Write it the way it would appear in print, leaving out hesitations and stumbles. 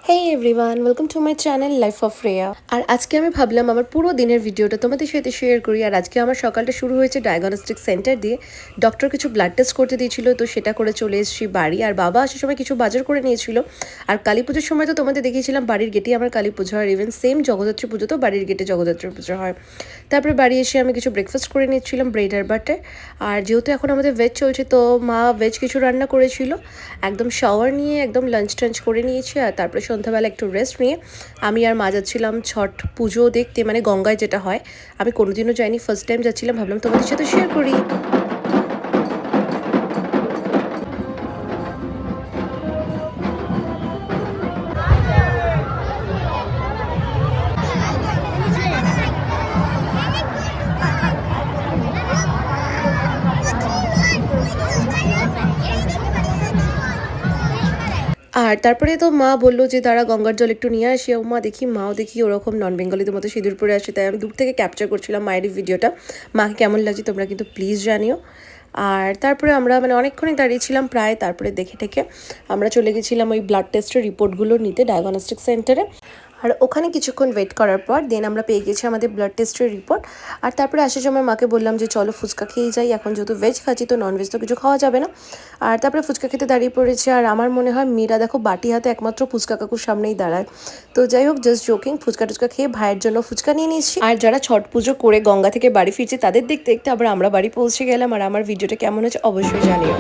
Hey everyone, welcome to my channel Life of Rhea। আর আজকে আমি ভাবলাম আমার পুরো দিনের ভিডিওটা তোমাদের সাথে শেয়ার করি। আর আজকে আমার সকালটা শুরু হয়েছে ডায়াগনস্টিক সেন্টার দিয়ে। ডক্টর কিছু ব্লাড টেস্ট করতে দিয়েছিল, তো সেটা করে চলে এসেছি বাড়ি। আর বাবা আসার সময় কিছু বাজার করে নিয়েছিল। আর কালী পুজোর সময় তো তোমাদের দেখিয়েছিলাম বাড়ির গেটেই আমার কালী পুজো হয়। ইভেন সেম জগদ্ধাত্রী পুজো তো বাড়ির গেটে জগদ্ধাত্রী পুজো হয়। তারপরে বাড়ি এসে আমি কিছু ব্রেকফাস্ট করে নিচ্ছিলাম, ব্রেড আর বাটার। আর যেহেতু এখন আমাদের ভেজ চলছে, তো মা ভেজ কিছু রান্না করেছিল। একদম শাওয়ার নিয়ে একদম লাঞ্চ টাঞ্চ করে নিয়েছি। আর তারপরে সন্ধ্যাবেলা একটু রেস্ট নিয়ে আমি আর মা যাচ্ছিলাম ছট পুজো দেখতে, মানে গঙ্গায় যেটা হয়। আমি কোনোদিনও যাইনি, ফার্স্ট টাইম যাচ্ছিলাম, ভাবলাম তোমাদের সাথে শেয়ার করি। আর তারপরে তো মা বললো যে দাঁড়া গঙ্গার জল একটু নিয়ে আসি। ও মা দেখি, মাও দেখি ওরকম নন বেঙ্গলিদের মতো সিঁদুর পরে আসে, তাই আমি দূর থেকে ক্যাপচার করছিলাম মায়ের ভিডিওটা। মাকে কেমন লাগছে তোমরা কিন্তু প্লিজ জানিও। আর তারপরে আমরা মানে অনেকক্ষণই দাঁড়িয়েছিলাম প্রায়, তারপরে দেখে টেকে আমরা চলে গেছিলাম ওই ব্লাড টেস্টের রিপোর্টগুলো নিতে ডায়াগনস্টিক সেন্টারে। আর ওখানে কিছুক্ষণ ওয়েট করার পর দেন আমরা পেয়ে গেছি আমাদের ব্লাড টেস্টের রিপোর্ট। আর তারপরে আসার সময় মাকে বললাম যে চলো ফুচকা খেয়ে যাই, এখন যেহেতু ভেজ খাচ্ছি তো ননভেজ তো কিছু খাওয়া যাবে না। আর তারপরে ফুচকা খেতে দাঁড়িয়ে পড়েছে। আর আমার মনে হয় মেয়েরা দেখো বাটি হাতে একমাত্র ফুচকা কাকুর সামনেই দাঁড়ায়। তো যাই হোক, জাস্ট জোকিং, ফুচকা টুচকা খেয়ে ভাইয়ের জন্য ফুচকা নিয়ে নিয়েছি। আর যারা ছট পুজো করে গঙ্গা থেকে বাড়ি ফিরছে তাদের দেখতে দেখতে আবার আমরা বাড়ি পৌঁছে গেলাম। আর আমার ভিডিওটা কেমন হচ্ছে অবশ্যই জানিও।